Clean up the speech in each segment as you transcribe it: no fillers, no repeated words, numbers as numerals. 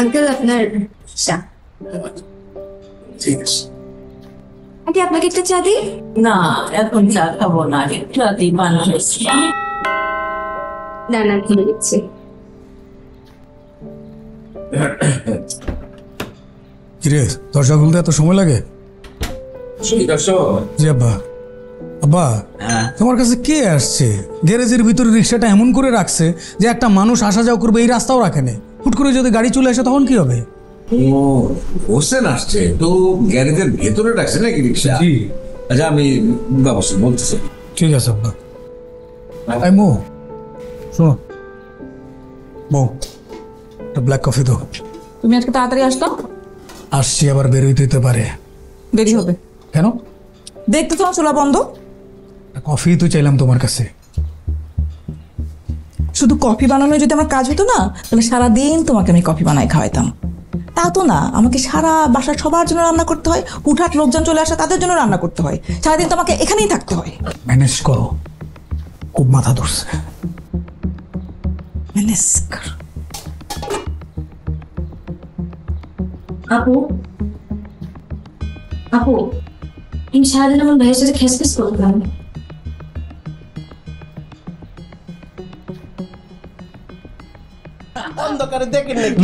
Uncle আপনার চা। ঠিক আছে। আন্টি আপনাকে একটা চা দিই? না এখন চা খাবো না, একটু রাতেই বানাইছি। না না ভুলে গেছি। কিরে দরজা খুলতে এত সময় লাগে? জি আব্বা। আব্বা তোমার কাছে কে আসছে? গ্যারেজের ভিতরে রিক্সাটা এমন করে রাখছে যে একটা মানুষ আসা যাওয়া করবে এই রাস্তাও রাখেনি। হুট করে যদি গাড়ি চলে আসে তখন কি হবে? ও হোসেন আসছে তো গ্যারেজের ভেতরে রাখছে নাকি রিক্সা? জি। আচ্ছা আমি ব্যবস্থা বলতেছি। ঠিক আছে আব্বা। এই মো শোনো, মো একটা ব্ল্যাক কফি দাও। তুমি আজকে তাড়াতাড়ি আসতো? আসছি, আবার বেরোইতে হতে পারে। দেরি হবে কেন? দেখতে তোমার চুলা বন্ধ। কফি তো চাইলাম তোমার কাছে। শুধু কফি বানানো যদি আমার কাজ হতো না, তাহলে সারাদিন তোমাকে আমি কফি বানাই খাওয়াইতাম। তা তো না, আমাকে সারা বাসার সবার জন্য রান্না করতে হয়, হুটহাট লোকজন চলে আসে তাদের জন্য রান্না করতে হয়, সারাদিন তোমাকে এখানেই থাকতে হয়। ম্যানেজ করো, খুব মাথা ধরছে। ম্যানেজ কর। আপু আপু ইনি সারাদিন আমার ভাইয়ের সাথে খেসখেস করলাম।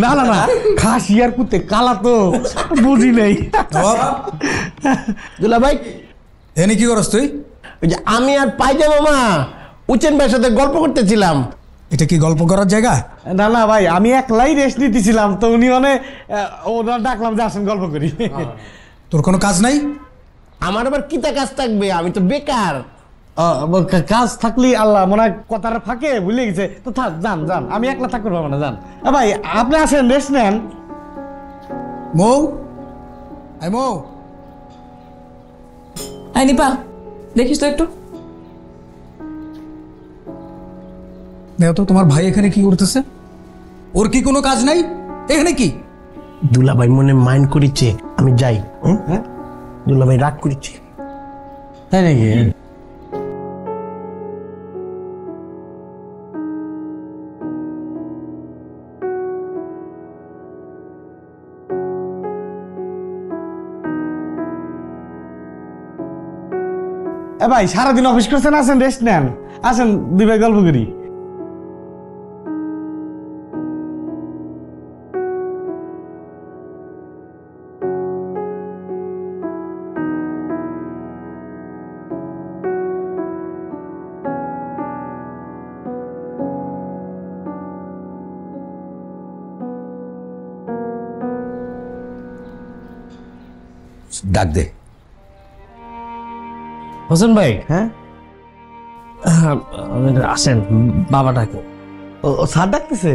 না না না, খাসি আর কুত্তে কালা তো বুঝি নেই। দুলা ভাই, এনে কি করস তুই? ওই যে আমি আর পাইজামা মা উচেন ভাইয়ের সাথে গল্প করতেছিলাম। এটা কি গল্প করার জায়গা? না না ভাই, আমি একলাই রেস্ট নিতেছিলাম, তো উনি মানে ওনার ডাকলাম যে আসেন গল্প করি। তোর কোনো কাজ নাই? আমার আবার কিতা কাজ থাকবে, আমি তো বেকার। কাজ থাকলে আল্লাহ মনে হয় কথার ফাঁকে ভুলে গেছে, তো থাক, যান যান, আমি একলা থাকতে পারবো না, যান। ভাই আপনি আসেন, রেস্ট নেন। মৌ, আই মৌ। এই নিপা, দেখিস তো একটু। দেখো তো তোমার ভাই এখানে কি করতেছে? ওর কি কোনো কাজ নাই এখানে? কি দুলা ভাই মনে মাইন্ড করিচ্ছে আমি যাই। দুলা ভাই রাগ করিচ্ছে, তাই নাকি? ভাই সারাদিন অফিস করছেন, আসেন রেস্ট নেন, আসেন দুই ভাই গল্প করি। ডাক দে। হোসেন ভাই, হ্যাঁ আসেন, বাবা ডাকে। ও স্যার ডাকতেছে।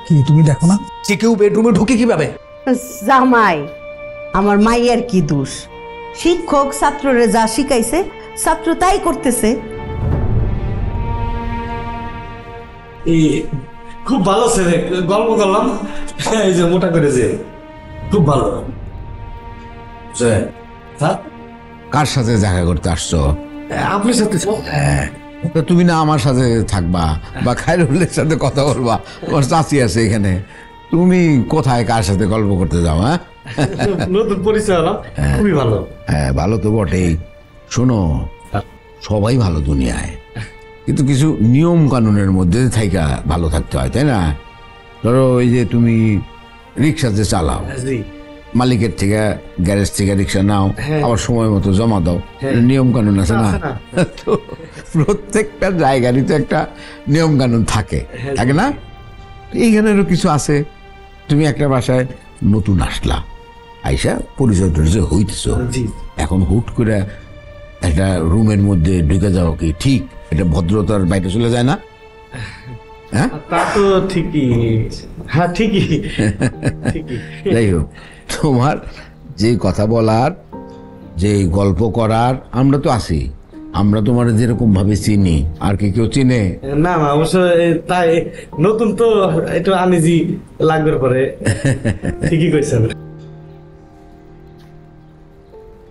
কি তুমি দেখো না যে কেউ বেডরুমে ঢুকে কিভাবে? জামাই, আমার মাইয়ের কি দোষ? শিক্ষক ছাত্ররে যা শিখাইছে ছাত্র তাই করতেছে। খুব ভালো ছেলে, গল্প করলাম, এই যে মোটা করেছে, খুব ভালো। কার সাথে দেখা করতে আসছো? আপনার সাথে। তো তুমি না আমার সাথে থাকবা বা খায়রুলের সাথে কথা বলবা? ওর চাচি আছে এখানে, তুমি কোথায় কার সাথে গল্প করতে যাও? হ্যাঁ, নতুন পরিচয় হলাম, খুবই ভালো। হ্যাঁ ভালো তো বটেই। শোনো, সবাই ভালো দুনিয়ায়, কিন্তু কিছু নিয়ম কানুনের মধ্যে থাইকা ভালো থাকতে হয়, তাই না? ধরো ওই যে তুমি রিক্সাতে চালাও, মালিকের থেকে গ্যারেজ থেকে রিক্সা নাও, আবার সময় মতো জমা দাও, নিয়ম কানুন আছে না? তো প্রত্যেকটা জায়গারই তো একটা নিয়ম কানুন থাকে, থাকে না? এইখানেরও কিছু আছে। তুমি একটা বাসায় নতুন আসলা, আইসা পরিচয় টরিচয় হইতেছ, এখন হুট করে একটা রুমের মধ্যে ঢুকে যাও কি ঠিক? এটা ভদ্রতার বাইরে চলে যায় না? হ্যাঁ, তা তো ঠিকই। হ্যাঁ ঠিকই ঠিকই। যাই হোক, তোমার যে কথা বলার, যে গল্প করার, আমরা তো আছি। আমরা তোমার যেরকম ভাবে চিনি, আর কি কেউ চিনে? না না, অবশ্য তাই, নতুন তো একটু আনিজি লাগবে পরে। ঠিকই কইছেন।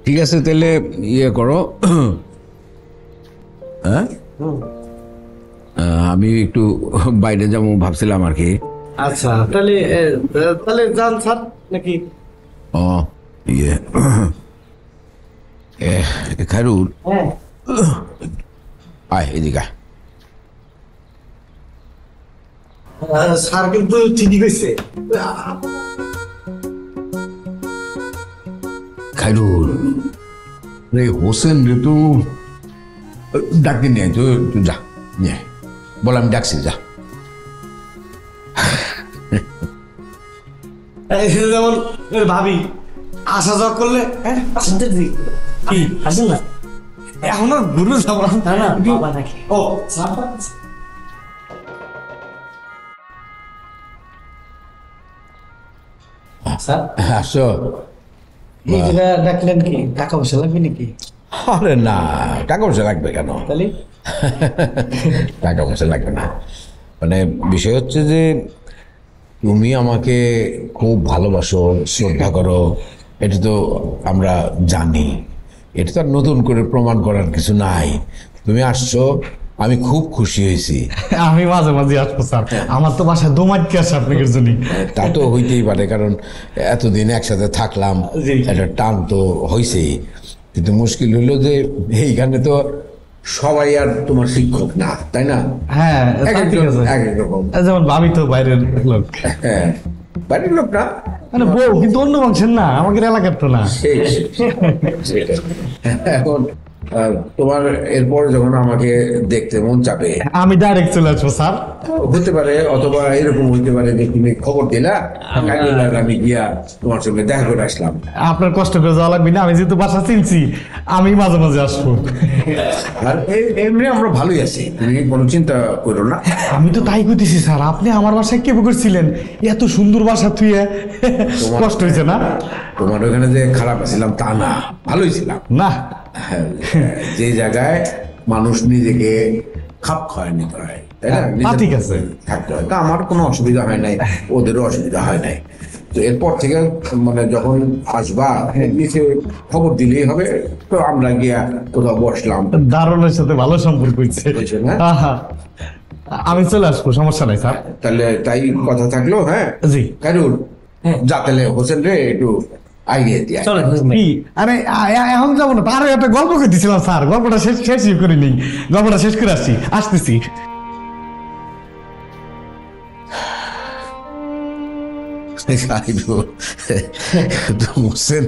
ঠিক আছে তাহলে ইয়ে করো, হ্যাঁ আমি একটু বাইরে যাবো ভাবছিলাম আর কি। আচ্ছা তাহলে তাহলে যান স্যার নাকি? ও ইয়ে খায়রুল, আয় এদিকে আয়। স্যার কিন্তু ঠিকই কইছে। খায়রুল রে, হোসেন রে তো ডাকি নিয়ে তো যা নিয়ে বল, আমি ডাকছি যা। যেমন ভাবি আসা যাওয়া করলে কি আসেন না, এখন আর ঘুরে যাবো না। ও স্যার আসো। এই জায়গা ডাকলেন কি, টাকা পয়সা লাগবে নাকি? আরে না, টাকা পয়সা লাগবে কেন? তাহলে টাকা পয়সা লাগবে না, মানে বিষয় হচ্ছে যে তুমি আমাকে খুব ভালোবাসো, শ্রদ্ধা করো, এটা তো আমরা জানি। এটা তো আর নতুন করে প্রমাণ করার কিছু নাই। তুমি আসছো, আমি খুব খুশি হয়েছি। আমি মাঝে মাঝে আসবো স্যার, আমার তো বাসায় দোমাটকে আসে আপনাদের জন্য। তা তো হইতেই পারে, কারণ এতদিন একসাথে থাকলাম, জি। একটা টান তো হয়েছেই। কিন্তু মুশকিল হইলো যে এইখানে তো সবাই আর তোমার শিক্ষক না, তাই না? হ্যাঁ এক তা ঠিক একজন আছে। এক এক রকম। যেমন ভাবি তো বাইরের লোক, হ্যাঁ, বাড়ির লোক না, মানে বউ কিন্তু অন্য বংশের না, আমাদের এলাকার তো না। সেটাই। এখন তোমার এরপরে যখন আমাকে দেখতে মন চাবে, আমি ডাইরেক্ট চলে আসবো স্যার। হতে পারে, অথবা এরকম হইতে পারে যে তুমি খবর দিলা, আমি গিয়া তোমার সঙ্গে দেখা করে আসলাম। আপনার কষ্ট করে যাওয়া লাগবে না, আমি যেহেতু বাসা চিনছি, আমি মাঝে মাঝে আসবো। আর এমনি আমরা ভালোই আছি, তুমি কোনো চিন্তা করো না। আমি তো তাই কইতেছি স্যার, আপনি আমার বাসায় কে করছিলেন, এত সুন্দর বাসা থুয়ে কষ্ট হয়েছে না? তোমার ওখানে যে খারাপ ছিলাম তা না, ভালোই ছিলাম। না যে জায়গায় মানুষ নিজেকে খাপ খাওয়ায় নিতে হয়, তাই না? তা ঠিক আছে। থাকতে হয়, তা আমার কোনো অসুবিধা হয় নাই, ওদেরও অসুবিধা হয় নাই। তো এরপর থেকে মানে যখন আসবা নিচে খবর দিলেই হবে, তো আমরা গিয়া কোথাও বসলাম। দারুণের সাথে ভালো সম্পর্ক হয়েছে। হয়েছে না? আহা, আমি চলে আসবো, সমস্যা নাই স্যার। তাহলে তাই কথা থাকলো। হ্যাঁ জি। কারুর যা, তাহলে হোসেন রে একটু আইডিয়া দিয়ে কি আরে এখন যাবো না, তার একটা গল্প করতেছিলাম স্যার, গল্পটা শেষ করে নেই, গল্পটা শেষ করে আসতেছি। হোসেন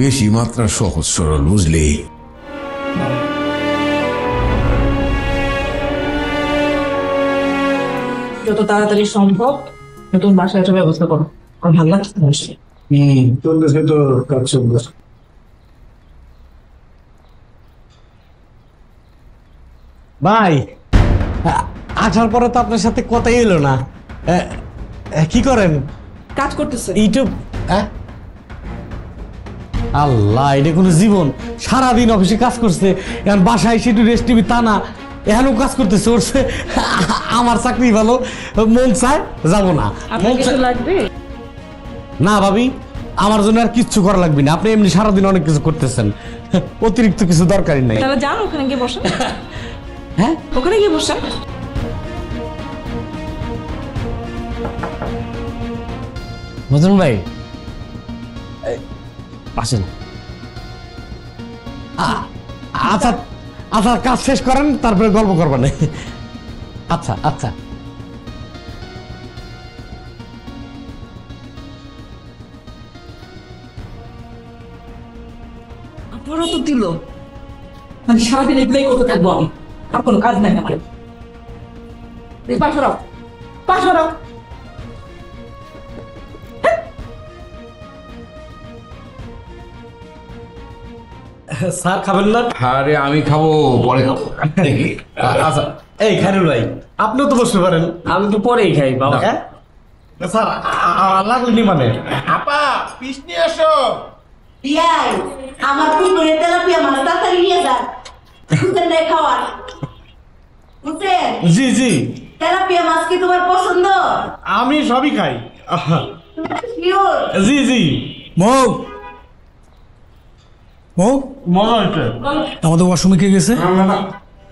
বেশি মাত্রা সহজ সরল, বুঝলি? যত তাড়াতাড়ি সম্ভব নতুন বাসায় একটা ব্যবস্থা করো, আমার ভালো লাগছে না বেশি। চলতেছে তো কাজ চলতেছে। ভাই আসার পরে তো আপনার সাথে কথাই এলো না, কি করেন? কাজ করতেছে। ইউটিউব? আল্লাহ, এটা কোনো জীবন? সারাদিন অফিসে কাজ করছে, এখন বাসায় এসে একটু রেস্ট নিবি তা না, এখানেও কাজ করতেছে। ওরছে আমার চাকরি ভালো, মন চায় যাবো না। লাগবে না ভাবি, আমার জন্য আর কিচ্ছু করা লাগবে না, আপনি এমনি সারাদিন অনেক কিছু করতেছেন, অতিরিক্ত কিছু দরকারই নাই। তাহলে যান ওখানে গিয়ে বসেন। হ্যাঁ ওখানে গিয়ে বসেন। মদন ভাই আসেন। আচ্ছা আচ্ছা, কাজ শেষ করেন, তারপরে গল্প করবেন। আচ্ছা আচ্ছা। আপনারা তো দিল, মানে সারাদিন এগুলোই করতে থাকবো আমি, আর কোনো কাজ নাই আমার। পাশরাও পাশরাও। স্যার খাবেন না? আরে আমি খাবো, পরে খাবো। আচ্ছা, এই খায়রুল ভাই আপনিও তো বসতে পারেন। আমি তো পরেই খাই বাবা। স্যার লাগলেনি মানে? আপা পিস নিয়ে আসো। বিয়াই আমার পুকুরে তেলাপিয়া মাছ তাড়াতাড়ি নিয়ে যান, বুঝলেন না খাওয়ার? বুঝলেন? জি জি, তেলাপিয়া মাছ কি তোমার পছন্দ? আমি সবই খাই। শিওর? জি জি। মৌ, ও মজা হয়েছে। আমাদের ওয়াশরুমে কে গেছে?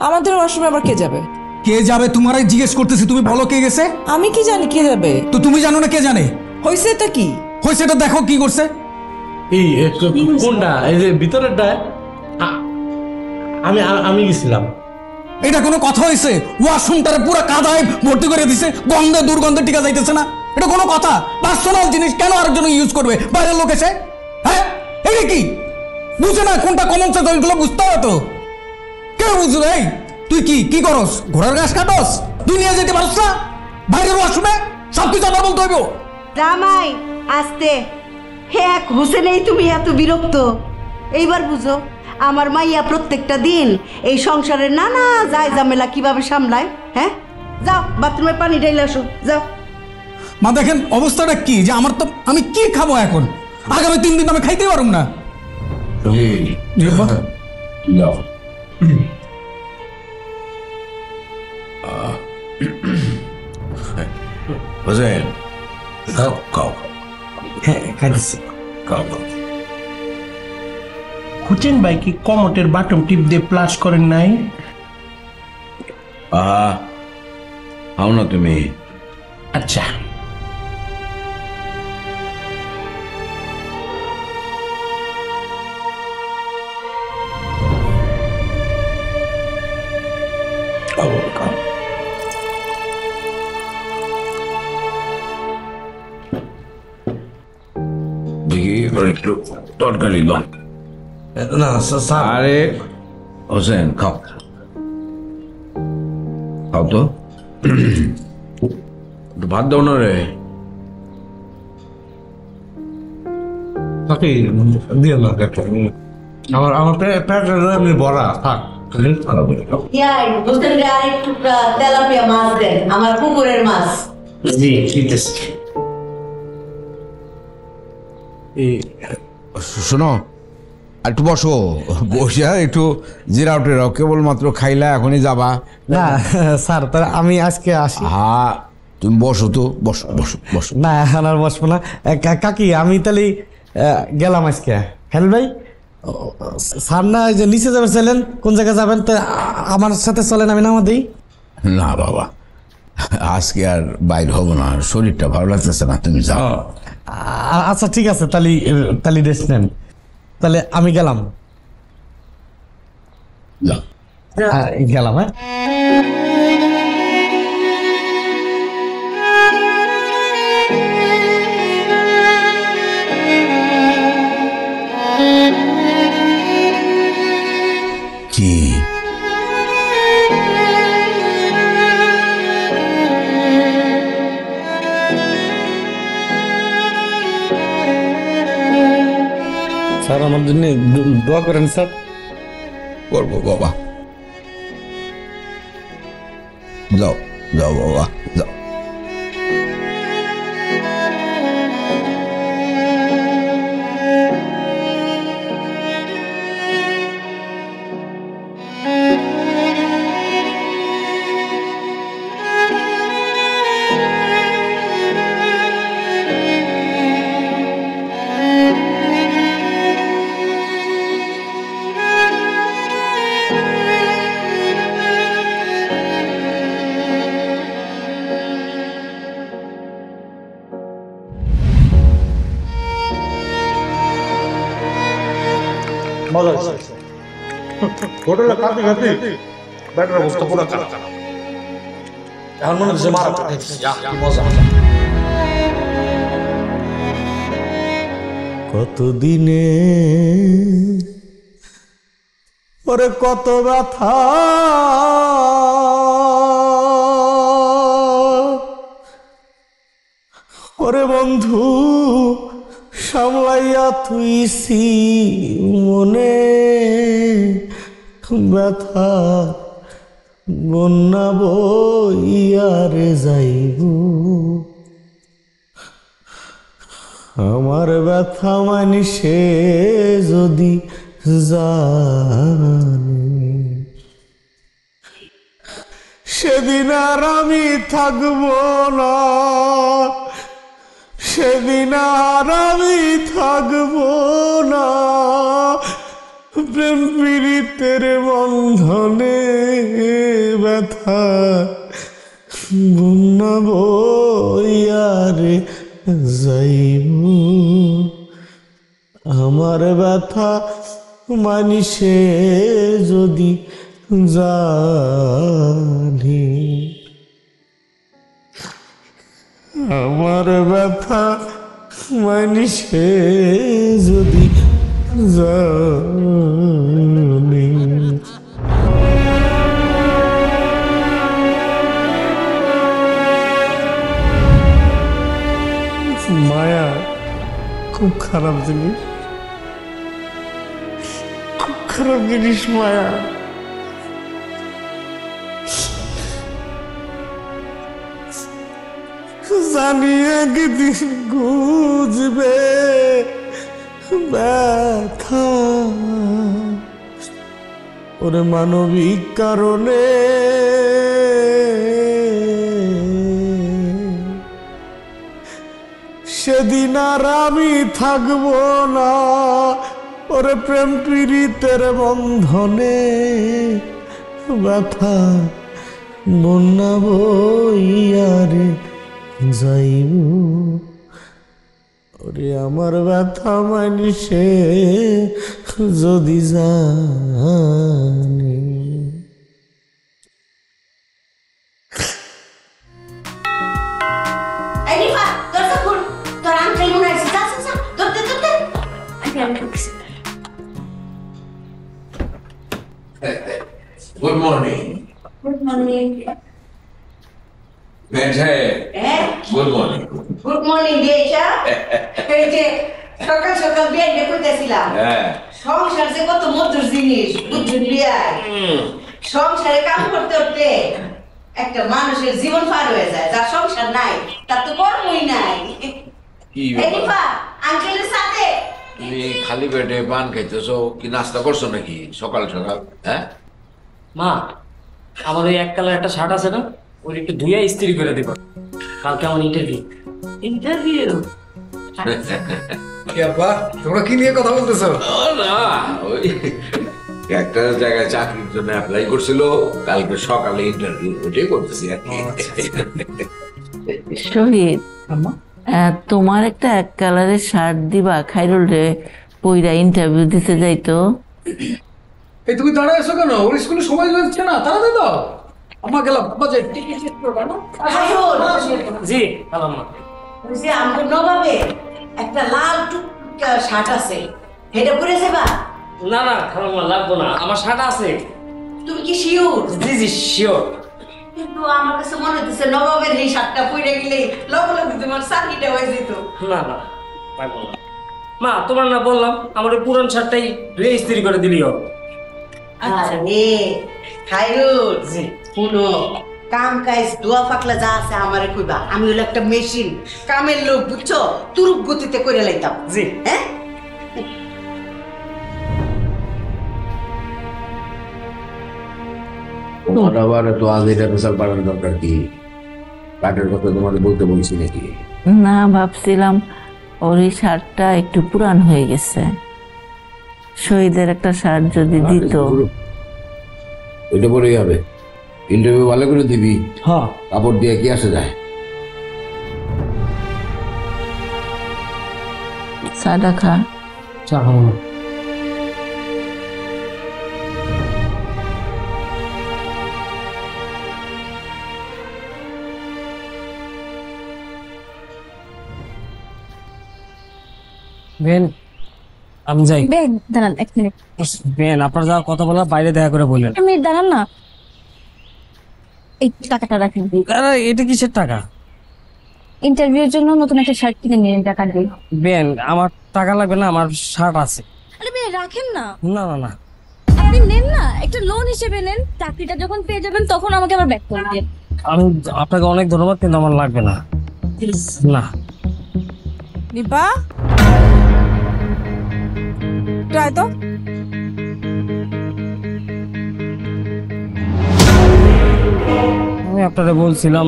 আমাদের ওয়াশরুমে আবার কে যাবে? কে যাবে তোমারাই জিজ্ঞেস করতেছি, তুমি বলো কে গেছে। আমি কি জানি কে যাবে? তো তুমি জানো না কে জানে? হয়েছে এটা কি? হয়েছে এটা দেখো কি করছে। এই কোনটা? এই যে ভিতরেরটা? আমি আমি গেছিলাম। এটা কোনো কথা হয়েছে? ওয়াশরুমটারে পুরো কাদায় ভর্তি করে দিছে, গন্ধে দুর্গন্ধে টিকা যাইতেছে না। এটা কোনো কথা? পার্সোনাল জিনিস কেন আরেকজন ইউজ করবে বাইরের লোক এসে? হ্যাঁ এটা কি বুঝে না? কোনটা কমন সেন্স ওইগুলো বুঝতে হবে তো। কেউ বুঝবে? এই তুই কি কি করস? ঘোড়ার ঘাস কাটস? তুই নিয়ে যেতে পারস না বাইরের ওয়াশরুমে? সব কিছু আবার বলতে হইব। জামাই আস্তে, এক হোসেনেই তুমি এত বিরক্ত। এইবার বুঝো আমার মাইয়া প্রত্যেকটা দিন এই সংসারের নানা যায় ঝামেলা কিভাবে সামলায়। হ্যাঁ যাও বাথরুমে পানি ঢেলে আসো, যাও। মা দেখেন অবস্থাটা কি, যে আমার তো আমি কি খাবো এখন? আগামী 3 দিন আমি খাইতে পারুম না। জি আব্বা। হোসেন খাও খাও হ্যাঁ খাইতেছি। খাও। হুসেন ভাই কি কমোটের বাটন টিপ দিয়ে প্লাস করেন নাই? আহা খাও না তুমি। আচ্ছা দেখি এবার একটু তরকারি দাও। না স্যার, আরে হোসেন খাও খাও তো। একটু ভাত দাও না রে। তাকে দিয়ে না আমার পেট এমনি ভরা থাক। ইয়াই হোসেনকে আরেক টুকরা তেলাপিয়া মাছ দেন, আমার পুকুরের মাছ। জি ঠিক আছে। শোনো একটু বসো, বসে একটু জিরাও টেরাও, কেবলমাত্র খাইলা এখনই যাবা? না স্যার, তাহলে আমি আজকে আসি। হ্যাঁ তুমি বসো তো, বসো বসো বসো। না এখন আর বসবো না। কাকি আমি তাহলে গেলাম আজকে। হ্যাঁ ভাই, স্যার না যে নিচে যাবেন চাইলেন, কোন জায়গায় যাবেন? তো আমার সাথে চলেন, আমি নামা দিই। না বাবা, আজকে আর বাইর হবো না, শরীরটা ভালো লাগতেছে না, তুমি যাও। আচ্ছা ঠিক আছে, তাহলে রেস্ট নেন। তাহলে আমি গেলাম। যাও। গেলাম। হ্যাঁ কি স্যার, আমার জন্য দোয়া করেন স্যার। করবো বাবা, যাও যাও বাবা যাও। হোটেলে খাতে খাতে ব্যাটার অবস্থা পুরো খারাপ। এখন মনে হচ্ছে মারা খাইতেছি, কি মজা। কতদিনে ওরে কত ব্যথা, ওরে বন্ধু সামলাইয়া তুইছি মনে ব্যথা, বন্যা বইয়ারে যাইব। আমার ব্যথা মানিসে যদি জানে, সেদিন আর আমি থাকবো না, সেদিন আর আমি থাকবো না, প্রেম পীড়িতের বন্ধনে ব্যথা বন্যা বইয়ারে যাইব আমার ব্যথা মানিসে যদি জানে আমার ব্যথা মানিসে যদি জানে মায়া খুব খারাপ জিনিস, খুব খারাপ জিনিস মায়া। জানি একদিন বুঝবে ব্যথা ওরে মানবিক কারণে সেদিন আর আমি থাকবো না ওরে প্রেম পীড়িতের বন্ধনে ব্যথা বন্যা বইয়ারে যাইব ওরে আমার ব্যথা মানিসে যদি জানে। Good morning. Good morning. Good morning. Good morning দিয়েছা। এই যে সকাল সকাল বিয়ে করতেছিলাম, সংসার যে কত মধুর জিনিস বুঝছেন বিয়ায়। সংসারে কাম করতে করতে একটা মানুষের জীবন পার হয়ে যায়, যার সংসার নাই তার তো কর্মই নাই। আঙ্কেলের সাথে তুমি খালি পেটে পান খাইতেছো কি নাস্তা করছো নাকি সকাল সকাল? হ্যাঁ মা, আমার ওই এক কালার একটা শার্ট আছে না, ওই একটু ধুয়ে ইস্ত্রি করে দিব, কালকে আমার ইন্টারভিউ। ইন্টারভিউ? তোমরা কি নিয়ে কথা বলতেছো? না, ওই একটা জায়গায় চাকরির জন্য অ্যাপ্লাই করছিল, কালকে সকালে ইন্টারভিউ, ওটাই করতেছি আর কি। শহীদ, তোমার একটা এক কালারের শার্ট দিবা, খাইরুল রে পইরা ইন্টারভিউ দিতে যাইতো। এই তুমি দাঁড়ায় আছো কেন? ওর স্কুলে সময় হচ্ছে না, তাড়াতাড়ি দাও। আমার গেলাম বাজে টিকিট চেক করবা না? জি হ্যালো মা। ওই যে আমার নবাবে একটা লাল টুকটুকা শার্ট আছে, এটা পরে যাবা? না না খালাম মা, লাগবো না, আমার শার্ট আছে। তুমি কি শিওর? জি জি শিওর। কিন্তু আমার কাছে মনে হচ্ছে নবাবের এই শার্টটা পরে গেলে লগে লগে তোমার চাকরিটা হয়ে যেত। না না পারবো না মা, তোমার না বললাম আমার ওই পুরান শার্টটাই ধুয়ে ইস্ত্রি করে দিলিও। আচ্ছা রে খাইরুল, জি শুনো, কাম কাজ দোয়া পাকলা যা আছে আমারে কইবা, আমি হলো একটা মেশিন, কামের লোক বুঝছো, তুরুপ গতিতে করে লাইতাম। জি হ্যাঁ তোমার আবার তো আজ এটা পেশাল পাঠানোর দরকার কি? কাঠের কথা তোমাদের বলতে বলছি নাকি? না, ভাবছিলাম ওর এই শার্টটা একটু পুরান হয়ে গেছে, শহীদের একটা শার্ট যদি দিত। ওইটা পরেই হবে, ইন্টারভিউ ভালো করে দিবি। হ্যাঁ, কাপড় দিয়ে কি আসে যায়? সাদা খা। চা খাবো না। বেন আমি যাই। বেন দাঁড়ান এক মিনিট। বেন আপনার যা কথা বলা বাইরে দেখা করে বললেন। এক মিনিট দাঁড়ান না, এই টাকাটা রাখেন। আরে এটা কিসের টাকা? ইন্টারভিউর জন্য নতুন একটা শার্ট কিনে নিন, টাকা দিয়ে। বেন আমার টাকা লাগবে না, আমার শার্ট আছে। আরে বেন রাখেন না। না না না আপনি নেন না, একটা লোন হিসেবে নেন, চাকরিটা যখন পেয়ে যাবেন তখন আমাকে আবার ব্যাক করে দিন। আমি আপনাকে অনেক ধন্যবাদ, কিন্তু আমার লাগবে না। না নিপা ট্রাই তো। আমি আপনাকে বলছিলাম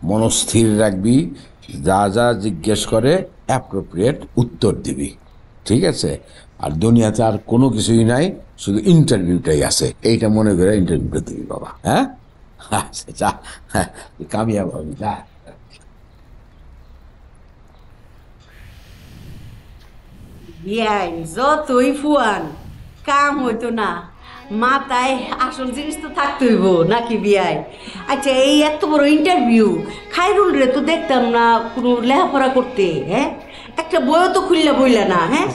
মনস্থির রাখবি, যা যা জিজ্ঞেস করে অ্যাপ্রোপ্রিয়েট উত্তর দিবি, ঠিক আছে? আর দুনিয়াতে আর কোনো কিছুই নাই, শুধু ইন্টারভিউটাই আছে, এইটা মনে করে ইন্টারভিউটা দিবি বাবা। হ্যাঁ, আচ্ছা যা, হ্যাঁ কামিয়াব হবি, যা। বিয়াই যতই ফুয়ান কাম হইতো না, মাথায় আসল জিনিস তো থাকতে হইব নাকি বিয়াই? আচ্ছা, এই এত বড় ইন্টারভিউ, খাইরুল রে তো দেখতাম না কোনো লেখাপড়া করতে, হ্যাঁ? একটা বইও তো খুললা বইলা না, হ্যাঁ?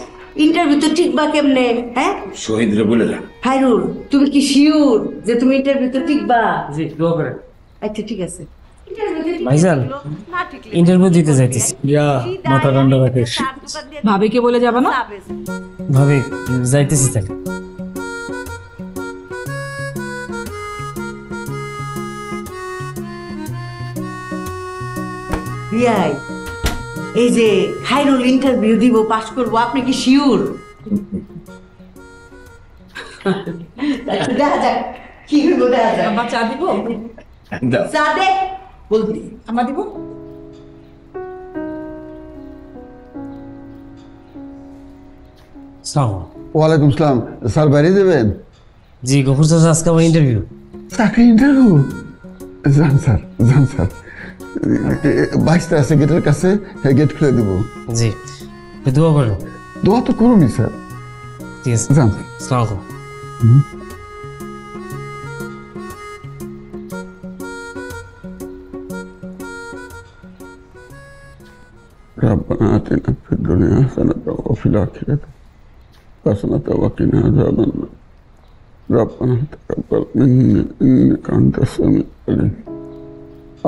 ইন্টারভিউ তো ঠিক বা কেমনে, হ্যাঁ? শহীদ রে বলে যা। খাইরুল, তুমি কি শিওর যে তুমি ইন্টারভিউ তো ঠিক বা? জি দোয়া করে। আচ্ছা ঠিক আছে। ভাইজান ইন্টারভিউ দিতে যাইতেছি। মাথা ঠান্ডা রাখিস। ভাবিকে বলে যাবে না? ভাবি যাইতেছি তাহলে। বিয়াই, এই যে খাইরুল ইন্টারভিউ দিব, পাস করব, আপনি কি শিওর? দেখা যাক কি হইব, দেখা যাক। আমার চা দিব? চা দে বলবি। আমার দিব? ওয়ালাইকুম সালাম। স্যার বাইরে দেবেন? জি গফুর চাচা, আজকে আমার ইন্টারভিউ। চাকরি ইন্টারভিউ? যান স্যার, যান স্যার। 22টা আছে গেটের কাছে, গেট খুলে দেবো। জি দোয়া করো। দোয়া তো করুনি স্যার। ঠিক আছে, যান। আসসালামু আলাইকুম। ربنا آتنا في الدنيا حسنة وفي الآخرة حسنة وقنا عذاب النار ربنا تقبل منا إنك أنت السميع العليم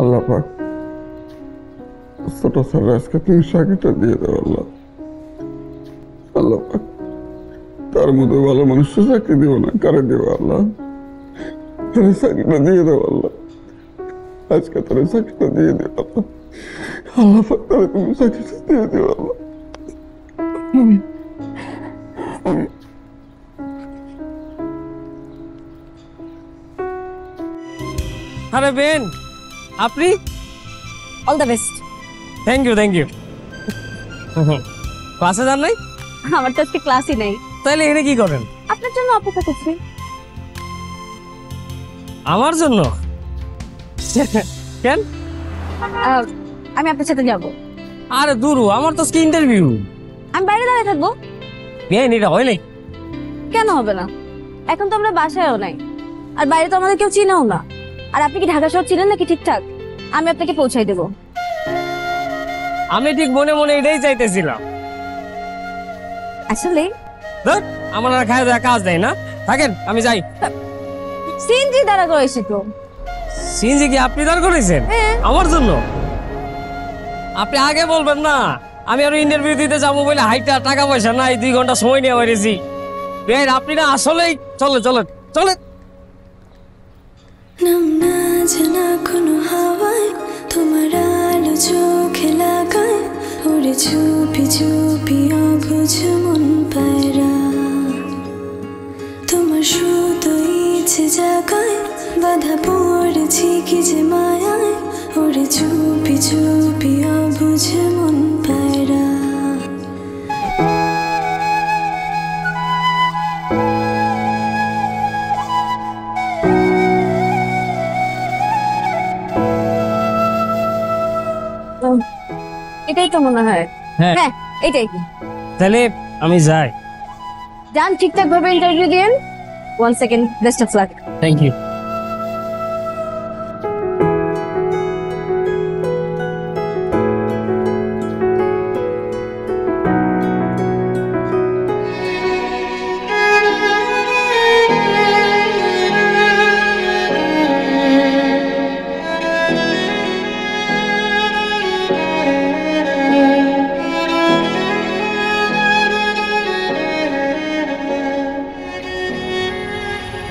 আল্লাহ পাক ছোট ছেলে আজকে তুমি চাকরিটা দিয়ে দাও আল্লাহ। আল্লাহ পাক তার মতো ভালো মানুষের চাকরি দিব না, কারে দেবো আল্লাহ? তার চাকরিটা দিয়ে দাও আল্লাহ, আজকে তার চাকরিটা দিয়ে দেবো আল্লাহ। আল্লাহ পাক তারে তুমি চাকরিটা দিয়ে দিও আল্লাহ। আরে বেন, আপনি? All the best. Thank you, thank you. ক্লাসে যান নাই? আমার তো আজকে ক্লাসই নাই। তাহলে এখানে কি করেন? আপনার জন্য অপেক্ষা করছি। আমার জন্য? কেন? আমি আপনার সাথে যাব। আরে দূর, আমার তো আজকে ইন্টারভিউ। আমি বাইরে দাঁড়িয়ে থাকবো। বেন, এটা হয় নাই। কেন হবে না? এখন তো আমরা বাসায়ও নাই, আর বাইরে তো আমাদের কেউ চিনেও না। আর আপনি কি ঢাকা শহর চিনেন নাকি ঠিকঠাক? আমি আপনাকে পৌঁছাই দেবো। আমি ঠিক মনে মনে এটাই চাইতেছিলাম। আসলে আমার আর খাওয়া দাওয়া কাজ দেয় না, থাকেন আমি যাই। সিএনজি দাঁড়া করেছি তো। সিএনজি কি আপনি দাঁড় করেছেন আমার জন্য? আপনি আগে বলবেন না, আমি আরো ইন্টারভিউ দিতে যাবো বলে হাইটা টাকা পয়সা নাই, 2 ঘন্টা সময় নিয়ে বেরিয়েছি। বের আপনি না আসলেই চলে চলে চলে। না জানা কোনো হাওয়ায় তোমার আলো চোখে লাগায়, ওরে চুপি চুপি অবুঝ মন পায়রা, তোমার শুধু ইচ্ছে জাগায়, বাধা পড়েছি কি যে মায়ায়, ওরে চুপি চুপি অবুঝ মন পায়রা। এটাই তো মনে হয়। হ্যাঁ এটাই। তাহলে আমি যাই। যান, ঠিকঠাক ভাবে ইন্টারভিউ দিন। 1 second, best of luck. Thank you.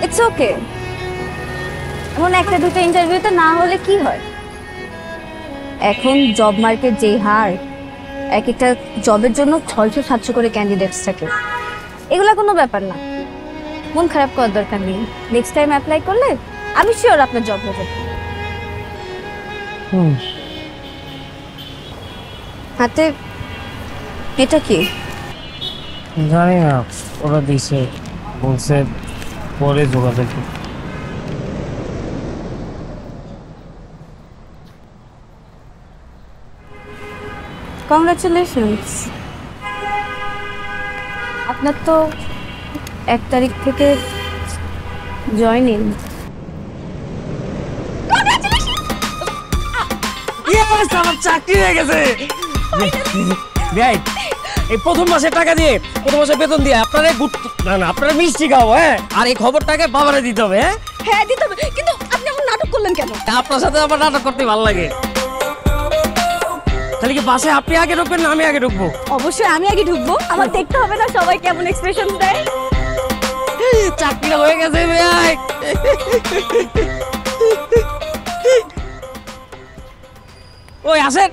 It's okay. এমন একটা দুটো ইন্টারভিউতে না হলে কি হয়? এখন জব মার্কেট যেই হার, এক একটা জবের জন্য 600-700 করে ক্যান্ডিডেটস থাকে। এগুলা কোনো ব্যাপার না, মন খারাপ করার দরকার নেই। নেক্সট টাইম অ্যাপ্লাই করলে আমি শিওর আপনার জব হয়ে যাবে। হাতে এটা কি? জানি না, ওরা দিছে, বলছে পরে যোগাযোগ করতে। কংগ্রাচুলেশনস, আপনার তো 1 তারিখ থেকে জয়েনিং। ইয়েস, আমার চাকরি হয়ে গেছে। রাইট, এই প্রথম মাসের টাকা দিয়ে, প্রথম মাসের বেতন দিয়ে আপনারা আপনারা মিষ্টি খাও, হ্যাঁ? আর এই খবরটাকে বাবারে দিতে হবে। হ্যাঁ হ্যাঁ দিতে হবে, কিন্তু আপনি এমন নাটক করলেন কেন? আপনার সাথে আমার নাটক করতে ভালো লাগে। তাহলে কি বাসে আপনি আগে ঢুকবেন না আমি আগে ঢুকবো? অবশ্যই আমি আগে ঢুকবো, আমার দেখতে হবে না সবাই কেমন এক্সপ্রেশন দেয়। চাকরিটা হয়ে গেছে ভাই। ওই আসেন।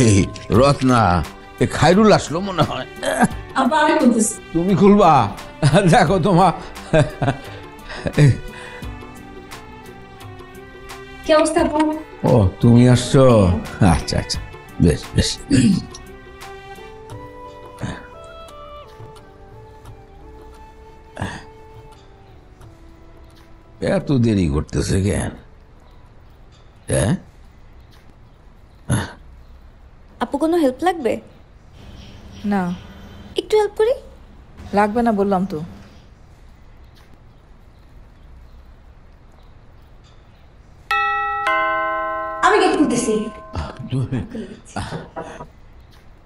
এই রত্না, এ খায়রুল আসলো মনে হয়। তুমি খুলবা? দেখো তোমার কি অবস্থা? ও তুমি আসছো, আচ্ছা আচ্ছা, বেশ বেশ। এত দেরি করতেছে কেন? হ্যাঁ, আপু কোনো হেল্প লাগবে? না, একটু হেল্প করি। লাগবে না বললাম তো। আমি গেট খুলতেছি।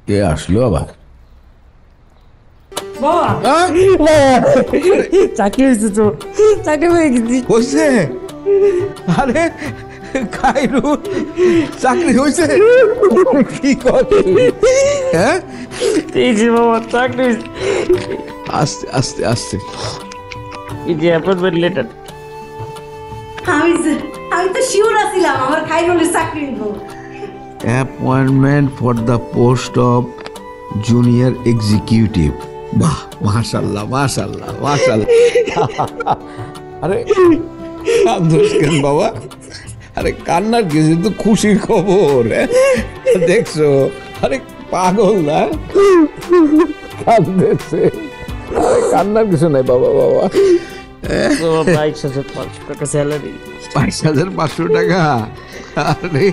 কে আসলো আবার? চাকরি হয়েছে তো, চাকরি হয়ে গেছি। হয়েছে? আরে খায়রুল, চাকরি হয়েছে? কি কথা? হ্যাঁ, এই যে বাবা চাকরি হয়েছে। আস্তে আস্তে আস্তে। এই যে অ্যাপয়েন্টমেন্ট লেটার। আমি তো শিওর আছিলাম আমার খাইরুলের চাকরি নিব। Appointment for the post of junior executive. বাহ, মাশাল্লাহ মাশাল্লাহ মাশাল্লাহ। আরে কান্দোস কেন বাবা? আরে কান্নার কিছু, তো খুশির খবর। দেখছো, আরে পাগল না, কান্দেছে। আরে কান্নার কিছু নাই বাবা। বাবা 22,500 টাকা স্যালারি। 22,500 টাকা? আরে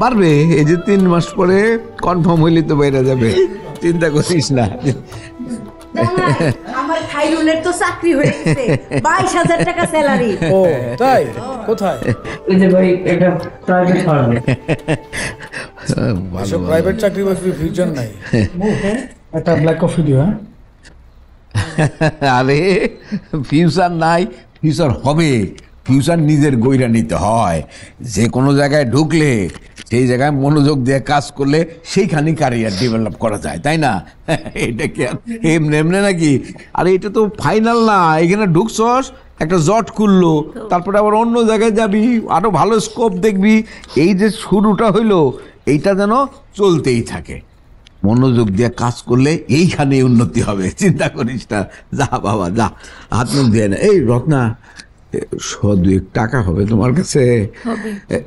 বাড়বে, এই যে 3 মাস পরে কনফার্ম হইলে তো বাইরে যাবে, চিন্তা করিস না। আমার খাইরুলের তো চাকরি হয়ে গেছে, 22,000 টাকা স্যালারি। ও তাই? কোথায়? এই যে ভাই, এটা প্রাইভেট ফার্মে। এসব প্রাইভেট চাকরি বাকরি ফিউচার নাই। একটা ব্ল্যাক কফি দিও। হ্যাঁ, আরে ফিউচার নাই, ফিউচার হবে। ফিউচার নিজের গইরা নিতে হয়। যে কোনো জায়গায় ঢুকলে সেই জায়গায় মনোযোগ দিয়ে কাজ করলে সেইখানে ক্যারিয়ার ডেভেলপ করা যায়, তাই না? এটা কি এমনি এমনি নাকি? আরে এটা তো ফাইনাল না, এখানে ঢুকছস, একটা জট খুললো, তারপরে আবার অন্য জায়গায় যাবি, আরো ভালো স্কোপ দেখবি। এই যে শুরুটা হইলো, এইটা যেন চলতেই থাকে। মনোযোগ দিয়ে কাজ করলে এইখানে উন্নতি হবে, চিন্তা করিস না। যা বাবা যা, হাত মুখ দিয়ে না। এই রত্না, 100-2 টাকা হবে তোমার কাছে?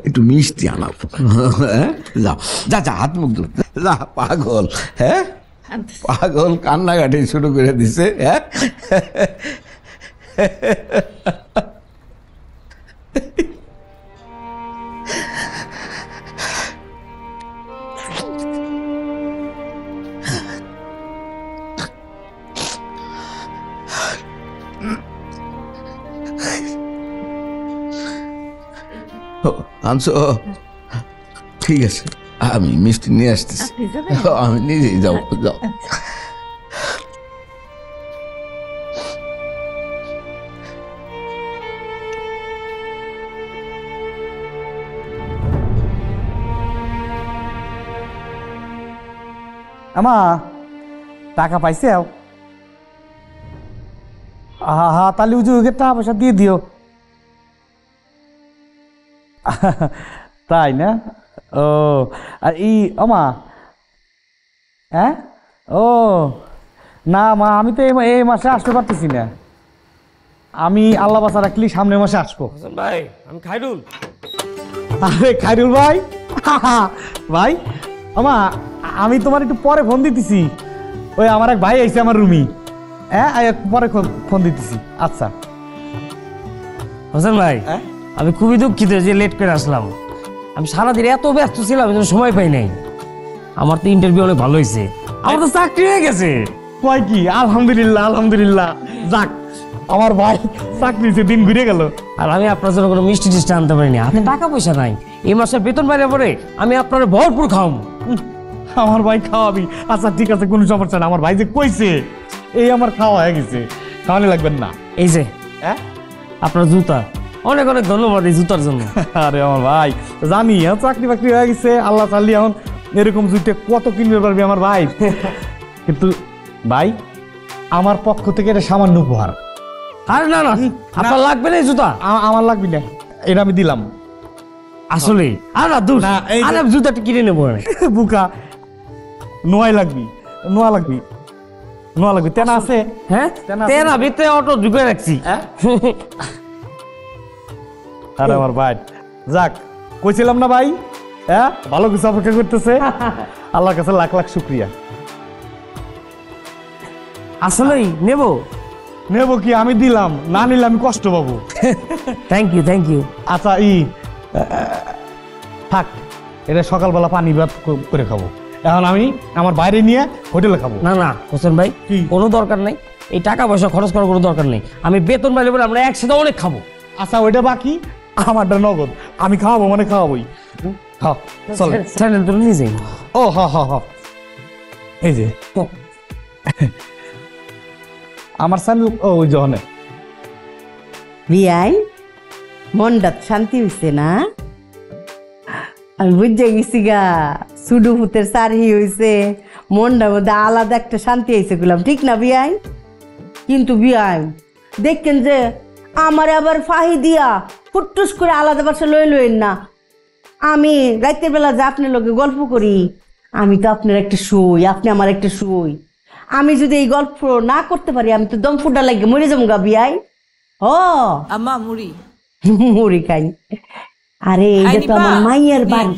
একটু মিষ্টি আনাবো। হ্যাঁ, যাও, যা যা, হাত মুখ ধর, যা। পাগল, হ্যাঁ পাগল, কান্নাকাটি শুরু করে দিছে। হ্যাঁ, আনছো? ঠিক আছে, আমি মিষ্টি নিয়ে আসতেছি। আমি নিজেই যাও যাও। আমা টাকা পাইছে? হা তাহলে উজুকে টাকা পয়সা দিয়ে দিও। তাই না? ও আর আমা, হ্যাঁ, ও না মা, আমি তো এই মাসে আসতে পারতেছি না। আমি আল্লাহ বাসা রাখলি সামনের মাসে আসবো। ভাই আমি খাইরুল। আরে খাইরুল ভাই, ভাই আমা আমি তোমার একটু পরে ফোন দিতেছি। ওই আমার এক ভাই আইছে আমার রুমি, হ্যাঁ পরে ফোন দিতেছি। আচ্ছা হোসেন ভাই, আমি খুবই দুঃখিত যে লেট করে আসলাম। আমি সারাদিন এত ব্যস্ত ছিলাম, সময় পাই নাই। আমার তো ইন্টারভিউ অনেক ভালো হয়েছে, আমার তো চাকরি হয়ে গেছে। কয় কি? আলহামদুলিল্লাহ আলহামদুলিল্লাহ, যাক আমার ভাই চাকরি দিন ঘুরে গেল। আর আমি আপনার জন্য কোনো মিষ্টি টিষ্টি আনতে পারিনি, আপনি টাকা পয়সা নাই। এই মাসের বেতন বাইরে পরে আমি আপনার ভরপুর খাওয়াবো। আমার ভাই খাওয়াবি? আচ্ছা ঠিক আছে, কোনো সমস্যা না। আমার ভাই যে কইছে এই আমার খাওয়া হয়ে গেছে, খাওয়ানো লাগবেন না। এই যে আপনার জুতা, অনেক অনেক ধন্যবাদ এই জুতার জন্য। আরে আমার ভাই জানি চাকরি বাকরি হয়ে গেছে, আল্লাহ চাল্লি এখন এরকম জুতে কত কিনতে পারবি আমার ভাই। কিন্তু ভাই আমার পক্ষ থেকে এটা সামান্য উপহার। আরে না না, আপনার লাগবে না এই জুতা? আমার লাগবে না, এটা আমি দিলাম। আসলে আর না দূর, আরে জুতাটা কিনে নেবো। বুকা নোয়াই লাগবি, নোয়া লাগবি, নোয়া লাগবি। তেনা আছে? হ্যাঁ তেনা ভিতরে অটো ঢুকে রাখছি। আরে আমার ভাই, যাক কইছিলাম না ভাই, হ্যাঁ ভালো কিছু অপেক্ষা করতেছে। আল্লাহর কাছে লাখ লাখ শুক্রিয়া। আসলেই নেবো? নেবো কি, আমি দিলাম, না নিলে আমি কষ্ট পাবো। Thank you thank you. আচ্ছা থাক, এটা সকালবেলা পানি ভাত করে খাবো। এখন আমি আমার বাইরে নিয়ে হোটেলে খাবো। না না হোসেন ভাই, কোনো দরকার নেই, এই টাকা পয়সা খরচ করার কোনো দরকার নেই। আমি বেতন পাইলে বলে আমরা একসাথে অনেক খাবো। আচ্ছা ওইটা বাকি, আমারটা নগদ। আমি খাওয়াবো মানে খাওয়াবোই। খাও চল, চ্যানেল তো নিজেই। ও হ হ হ, এই যে আমার চ্যানেল। ও ওই জনে বিয়াই মনটা শান্তি হইছে না? আমি বুঝে গেছি গা, সুডু ফুতের সারহি হইছে, মনটার মধ্যে আলাদা একটা শান্তি হয়েছে গুলাম, ঠিক না বিয়াই? কিন্তু বিয়াই দেখেন যে আমার আবার ফাহি দিয়া ফুটটুস করে আলাদা বাসা লইলেন না। আমি রাতের বেলা যে আপনার লোকে গল্প করি, আমি তো আপনার একটা সই, আপনি আমার একটা সই। আমি যদি এই গল্প না করতে পারি, আমি তো দম ফুটা লাগে মরে যাবো গা বিয়াই। ও আম্মা মুড়ি মুড়ি খাই। আরে এই তো আমার মাইয়ের বাড়ি,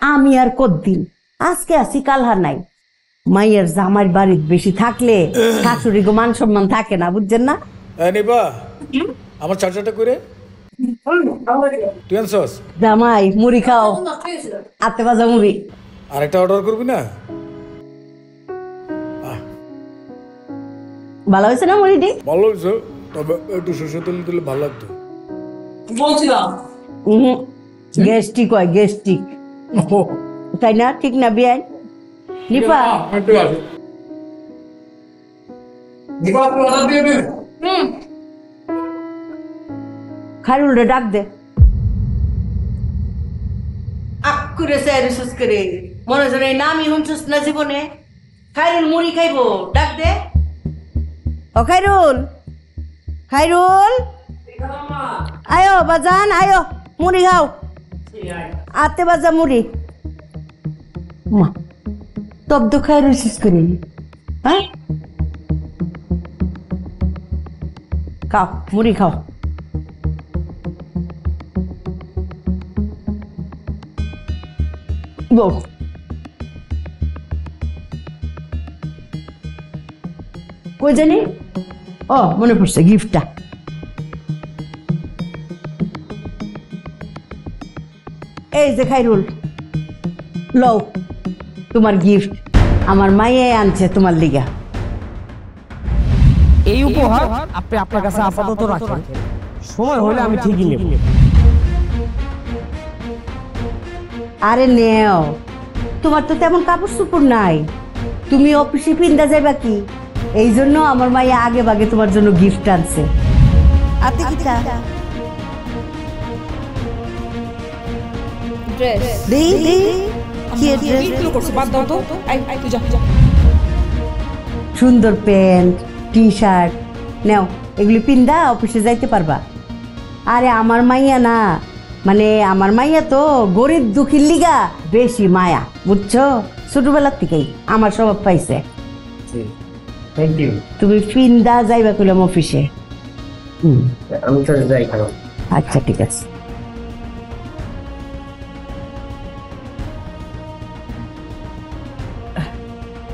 আমি আর কতদিন আজকে আসি কালহা নাই। মাইয়ের জামাই বাড়ির বেশি থাকলে শাশুড়ি গো মান সম্মান থাকে না, বুঝছেন না? আমার চার্জারটা করে তুই আনছস? জামাই মুড়ি খাও, আতে ভাজা মুড়ি। আরেকটা অর্ডার করবি না? ভালো হয়েছে না মুড়িটি? ভালো হয়েছে, তবে একটু সরষে তেল দিলে ভালো লাগতো। বলছিলাম গ্যাস্ট্রিক হয়, গ্যাস্ট্রিক, তাই না? ঠিক না বিয়াই? নিপা খাইরুল রে ডাক দে। আকুরে সাইরুস করে মনে হচ্ছে এই নামই শুনছিস না জীবনে। খাইরুল মুড়ি খাইবো, ডাক দে। ও খাইরুল, খাইরুল আয়ো বাজান, আয়ো মুড়ি খাও, আতে বাজা মুড়ি। মা তব তো খাইরুস করে, হ্যাঁ খাও মুড়ি খাও। বউ কই জানি? ও মনে পড়ছে, গিফটটা। এই যে খাইরুল, লও তোমার গিফট, আমার মাইয়ে আনছে তোমার লিগা। এই উপহার আপনি আপনার কাছে আপাতত রাখেন, সময় হলে আমি ঠিকই নেব। আরে নেও, তোমার তো তেমন কাপড় চোপড় নাই, তুমি অফিসে পিন্দা যাইবা কি? এই জন্য আমার মাইয়া আগে ভাগে তোমার জন্য গিফট আনছে। আতে কিটা ড্রেস দেই দেই কি ড্রেস সুন্দর প্যান্ট টি শার্ট নাও, এগুলি পিন্দা অফিসে যাইতে পারবা। আরে আমার মাইয়া না, মানে আমার মাইয়া তো গরিব দুঃখীর লিগা বেশি মায়া, বুঝছো? ছোটবেলার থেকেই আমার স্বভাব পাইছে। Thank you. তুমি পিন্দা যাইবা কইলাম অফিসে। আমি তো যাই খারাপ। আচ্ছা ঠিক আছে।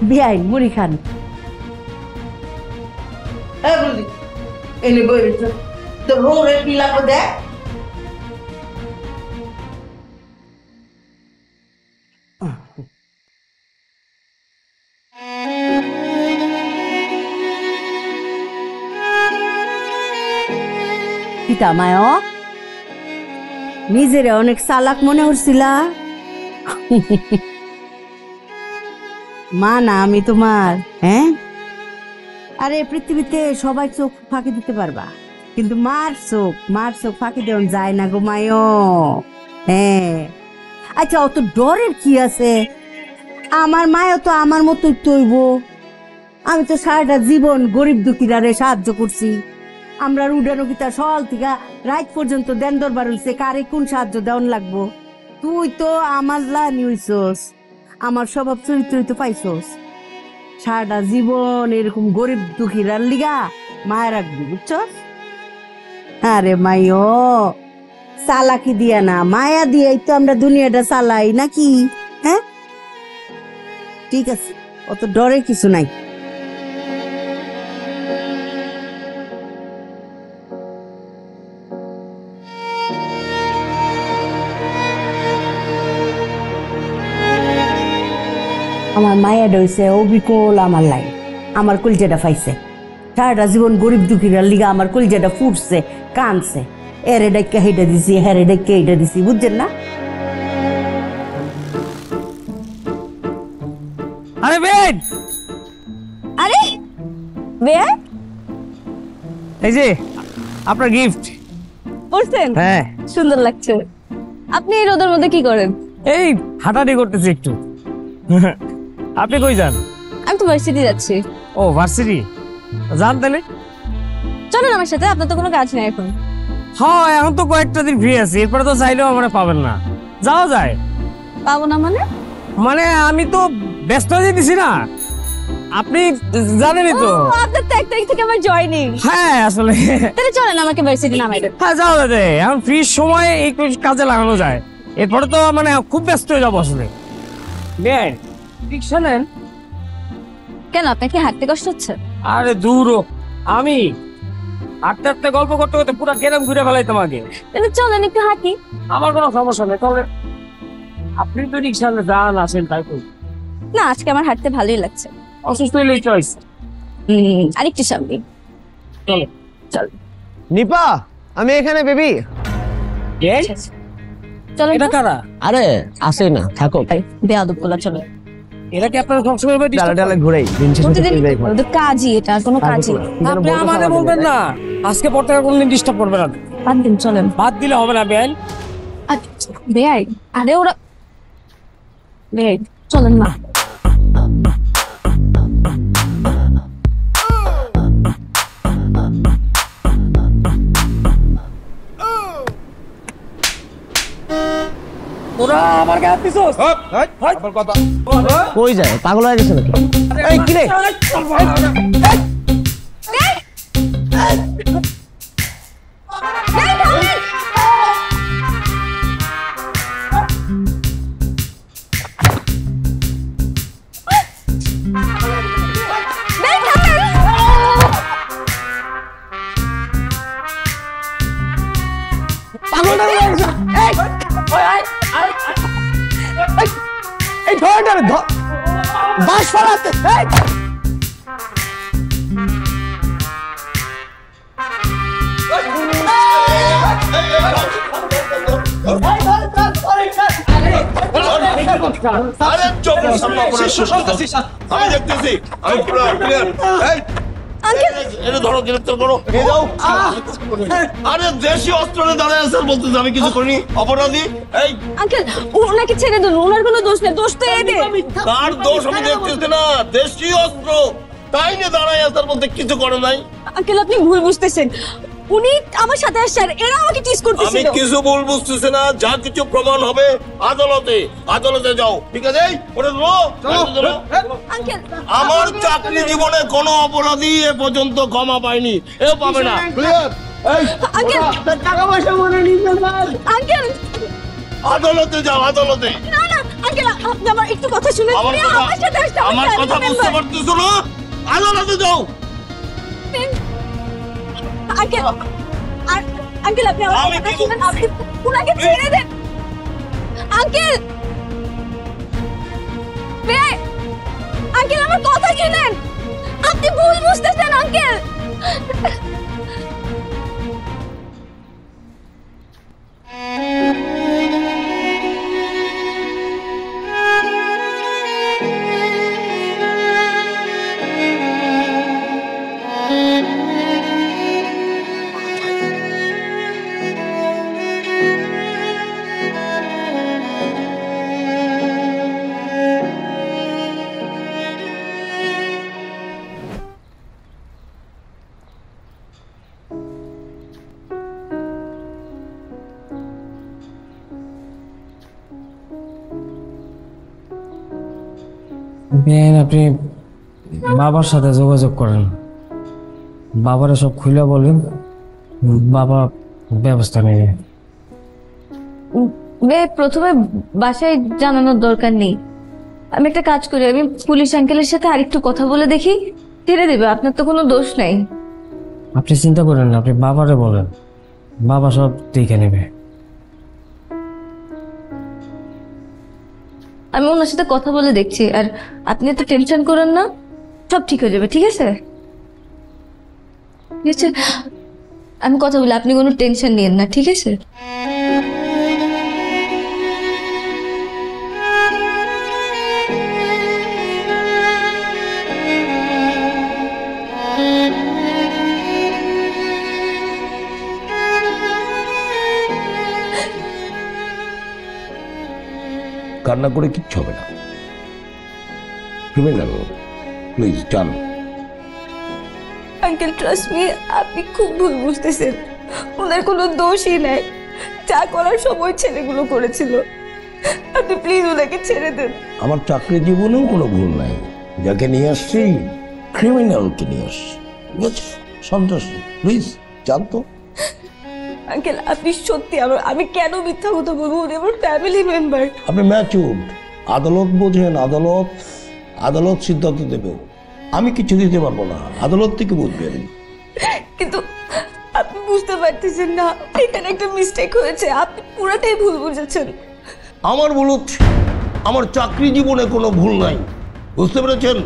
বিয়াই মুড়ি খান। এনে বই তো রোরে পিলা কো দে। পিতা মায় নিজেরে অনেক চালাক মনে হচ্ছিলা। মা না আমি তোমার, হ্যাঁ? আরে পৃথিবীতে সবাই চোখ ফাঁকি দিতে পারবা, কিন্তু মার চোখ ফাঁকি দেওয়া যায় না গো মায়। হ্যাঁ আচ্ছা, অত ডরের কি আছে? আমার মায়ও তো আমার মতোই তৈব। আমি তো সারাটা জীবন গরিব দুঃখীরারে সাহায্য করছি। আমরা উডানো গীতা সকাল থেকে রাত পর্যন্ত দেন দরবার হইছে, কারে কোন সাহায্য দেওয়ান লাগবো। তুই তো আমার লানি হইছস, আমার স্বভাব চরিত্রই তো পাইছস। সারাটা জীবন এরকম গরিব দুঃখীরার লিগা মায়া রাখবি, বুঝছস? আরে মাইও চালাকি দিয়া না, মায়া দিয়াই তো আমরা দুনিয়াটা চালাই নাকি? হ্যাঁ ঠিক আছে, অত ডরে কিছু নাই। আমার মায়া ডইছে অবিকল আমার লাই, আমার কলজাটা পাইছে। সারাটা জীবন গরিব দুঃখীরার লিগা আমার কলজাটা ফুটছে, কানছে। এরে ডাক্কা হেটা দিছি, হেরে ডাক্কা হেটা দিছি, বুঝছেন না? আরে বেন, আরে বেয়া, এই যে আপনার গিফট। পড়ছেন? হ্যাঁ সুন্দর লাগছে। আপনি এই রোদের মধ্যে কি করেন? এই হাঁটাহাঁটি করতেছি একটু। আপনি কই যান? আমি তো ভার্সিটি যাচ্ছি। ও ভার্সিটি যান তাহলে? চলেন আমার সাথে, আপনার তো কোনো কাজ নেই এখন। হ্যাঁ এখন তো কয়েকটা দিন ফ্রি আছি, এরপরে তো চাইলেও আমার পাবেন না। যাওয়া যায়? পাবো না মানে? মানে আমি তো ব্যস্ত হয়ে যেতেছি না, আপনি জানেনই তো। আপনার তো 1 তারিখ থেকে আমার জয়েনিং। হ্যাঁ আসলে তাহলে চলেন আমাকে ভার্সিটি নামাই দেন। হ্যাঁ যাওয়া যায়, এখন ফ্রি সময় একটু কাজে লাগানো যায়। এরপরে তো মানে খুব ব্যস্ত হয়ে যাবো আসলে। নেন রিক্সা নেন। কেন, আপনার কি হাঁটতে কষ্ট হচ্ছে? আরে দূর, আমি হাঁটতে হাঁটতে গল্প করতে করতে পুরো গ্রাম ঘুরে ফেলাইতাম আগে। তাহলে চলেন একটু হাঁটি। আমার কোনো সমস্যা নেই, তবে আপনি তো রিক্সা যান আসেন তাই তো। না আজকে আমার হাঁটতে ভালোই লাগছে। অসুস্থ হইলেই চয়েস। আরেকটু সামনে চলো। চল। নিপা, আমি এখানে বেবি। চলো। এটা কারা? আরে আসে না, থাকো। বেয়াদব বলা, চলো। এরা কি আপনার সবসময় ডালে ডালে ঘুরেই দিন শেষে প্রতিদিন তো বের হয়। ওদের কাজই এটা, আর কোনো কাজই না। আপনি আমাদের বলবেন না, আজকে পর থেকে কোনদিন ডিস্টার্ব করবেন না। বাদ দিন, চলেন। বাদ দিলে হবে না বেআইন। বেআই, আরে ওরা বেআই, চলেন না। ওরা আমার গায়ে দিছস। আবার কথা কই যায়, পাগল হয়ে গেছে নাকি? এই কি রে? এই ধর বাস ফলাতে। এই আরে চোখ সামনে আমি দেখতেছি, আমি পুরো ক্লিয়ার। এই এটা ধরো, গ্রেফতার করো, নিয়ে যাও। আরে দেশি অস্ত্র নিয়ে দাঁড়ায় আছেন বলতেছে আমি কিছু করিনি, অপরাধী। এই আঙ্কেল ওনাকে ছেড়ে দিন, ওনার কোনো দোষ নেই, দোষ তো এদের। কার দোষ আমি দেখতেছি না, দেশি অস্ত্র তাই নিয়ে দাঁড়ায় আসার মধ্যে কিছু করে নাই। আঙ্কেল আপনি ভুল বুঝতেছেন, উনি আমার সাথে আসছে আর এরা আমাকে টিজ আমি করতেছিল। কিছু ভুল বুঝতেছি না, যা কিছু প্রমাণ হবে আদালতে, আদালতে যাও, ঠিক আছে? এই ওটা ধরো। আঙ্কেল আমার চাকরি জীবনে কোনো অপরাধী এ পর্যন্ত ক্ষমা পায়নি, এও পাবে না। ক্লিয়ার? এই আঙ্কেল টাকা পয়সা মনে নিবেন না। আঙ্কেল আদালতে যাও, আদালতে। না না আঙ্কেল আপনি আমার একটু কথা শুনেন, আমার উনি কথা- আমার সাথে আসছে, আমার কথা বুঝতে পারতেছো না? আদালতে যাও। আঙ্কেল আঙ্কেল আপনি আমার আমি কথা কি- শুনেন, আপনি উনাকে ছেড়ে দেন। আঙ্কেল আঙ্কেল আমার কথা শুনেন, আপনি ভুল বুঝতেছেন আঙ্কেল। বেন আপনি বাবার সাথে যোগাযোগ করেন, বাবারা সব খুলে বলেন, বাবা ব্যবস্থা নেবে। প্রথমে বাসায় জানানোর দরকার নেই, আমি একটা কাজ করি, আমি পুলিশ আঙ্কেলের সাথে আরেকটু কথা বলে দেখি, ছেড়ে দেবে, আপনার তো কোনো দোষ নাই। আপনি চিন্তা করেন না, আপনি বাবারে বলেন, বাবা সব দেখে নেবে। আমি ওনার সাথে কথা বলে দেখছি, আর আপনি এত টেনশন করেন না, সব ঠিক হয়ে যাবে, ঠিক আছে? ঠিক আছে আমি কথা বলি, আপনি কোনো টেনশন নিয়েন না, ঠিক আছে? কান্না করে কিচ্ছু হবে না, ক্রিমিনাল, প্লিজ চান। আঙ্কেল ট্রাস্ট মি, আপনি খুব ভুল বুঝতেছেন, ওনার কোনো দোষই নাই, যা করার সময় ছেলেগুলো করেছিল, আপনি প্লিজ ওনাকে ছেড়ে দেন। আমার চাকরি জীবনেও কোনো ভুল নাই, যাকে নিয়ে আসছি ক্রিমিনালকে নিয়ে আসছি, বুঝেছ? সন্ত্রাসী, প্লিজ জানতো। আঙ্কেল আপনি সত্যি আমি কেন মিথ্যা কথা বলবো, উনি আমার ফ্যামিলি মেম্বার। আপনি ম্যাচুর্ড, আদালত বোঝেন, আদালত আদালত সিদ্ধান্ত দেবে, আমি কিছু দিতে পারবো না, আদালত থেকে বুঝবেন। কিন্তু আপনি বুঝতে পারতেছেন না, এখানে একটা মিস্টেক হয়েছে, আপনি পুরোটাই ভুল বুঝেছেন। আমার ভুল হচ্ছে, আমার চাকরি জীবনে কোনো ভুল নাই, বুঝতে পেরেছেন?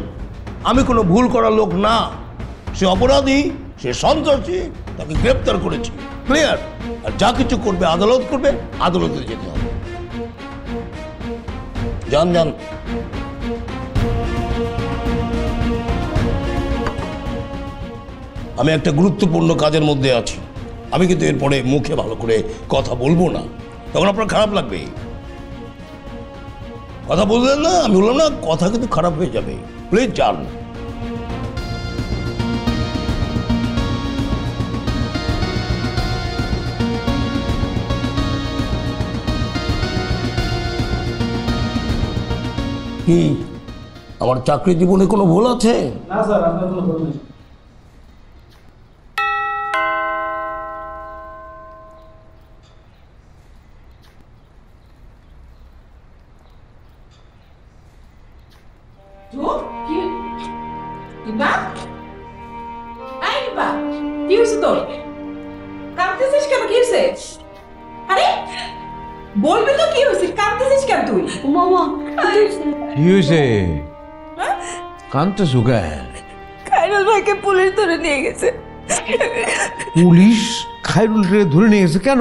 আমি কোনো ভুল করার লোক না, সে অপরাধী, সে সন্ত্রাসী, তাকে গ্রেপ্তার করেছি, ক্লিয়ার? আর যা কিছু করবে আদালত করবে, আদালতে যেতে হবে। যান যান। আমি একটা গুরুত্বপূর্ণ কাজের মধ্যে আছি, আমি কিন্তু এরপরে মুখে ভালো করে কথা বলবো না, তখন আপনার খারাপ লাগবে। কথা বললেন না, আমি বললাম না, কথা কিন্তু খারাপ হয়ে যাবে, প্লিজ যান। কি আমার চাকরি জীবনে কোনো ভুল আছে? না স্যার, আপনার কোনো ভুল নেই। কি হয়েছে তোর? কাঁদতেছিস কেন? কি হয়েছে? আরে বলবি তো কি হয়েছে, কাঁদতেছিস কেন তুই? মামা কি হয়েছে? কানতে শুকায়? খায়রুল ভাইকে পুলিশ ধরে নিয়ে গেছে। পুলিশ খায়রুলকে ধরে নিয়ে গেছে কেন?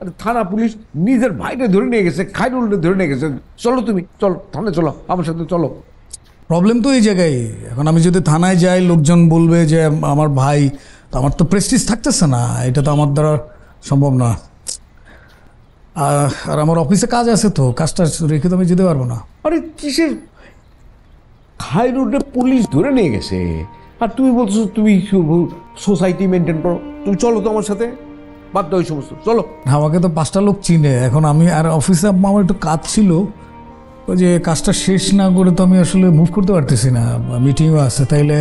আরে থানা পুলিশ নিজের ভাইকে ধরে নিয়ে গেছে, খায়রুলকে ধরে নিয়ে গেছে। চলো তুমি, চলো থানায়, চলো আমার সাথে চলো। প্রবলেম তো এই জায়গায়। এখন আমি যদি থানায় যাই, লোকজন বলবে যে আমার ভাই, তো আমার তো প্রেস্টিজ থাকতেছে না, এটা তো আমার দ্বারা সম্ভব না। আর আমার অফিসে কাজ আছে, তো কাজটা রেখে তো আমি যেতে পারবো না। আরে কিসের খায়রুলকে পুলিশ ধরে নিয়ে গেছে, আর তুমি বলছো তুমি সোসাইটি মেনটেন করো? তুমি চলো তো আমার সাথে, বাদ দাও ওই সমস্ত, চলো। আমাকে তো 5টা লোক চিনে। এখন আমি আর অফিসে আমার একটু কাজ ছিল, ওই যে কাজটা শেষ না করে তো আমি আসলে মুভ করতে পারতেছি না, মিটিংও আছে। তাইলে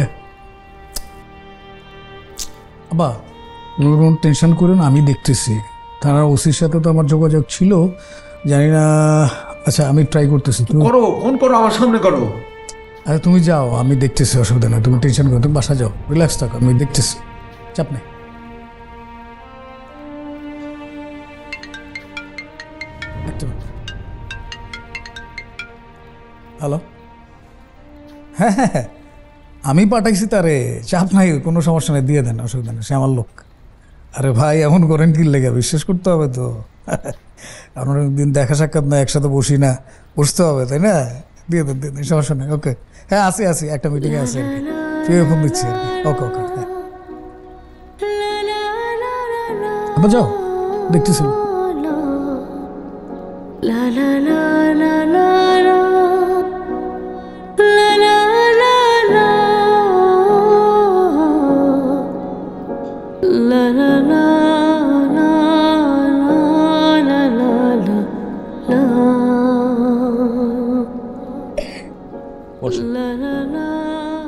আবা কোনো টেনশন করে না, আমি দেখতেছি। থানার ওসির সাথে তো আমার যোগাযোগ ছিল, জানি না। আচ্ছা আমি ট্রাই করতেছি। তুমি করো, ফোন করো, আমার সামনে করো। আরে তুমি যাও, আমি দেখতেছি, অসুবিধা নেই, তুমি টেনশন করো, তুমি বাসা যাও, রিল্যাক্স থাকো, আমি দেখতেছি, চাপ নেই। হ্যালো, হ্যাঁ হ্যাঁ হ্যাঁ, আমি পাঠাইছি তারে, চাপ নাই, কোনো সমস্যা নেই, দিয়ে দেন, অসুবিধা নেই, সে আমার লোক। আরে ভাই এমন করেন কি লেগে, বিশ্বাস করতে হবে তো। আমরা দিন দেখা সাক্ষাৎ না, একসাথে বসি না, বসতে হবে, তাই না? দিয়ে দেন, দিয়ে দেন, সমস্যা নেই। ওকে, হ্যাঁ আসি, একটা মিটিংয়ে আসি আর কি, তুই ফোন দিচ্ছি আর কি। ওকে ওকে, হ্যাঁ আবার যাও, দেখতেছি।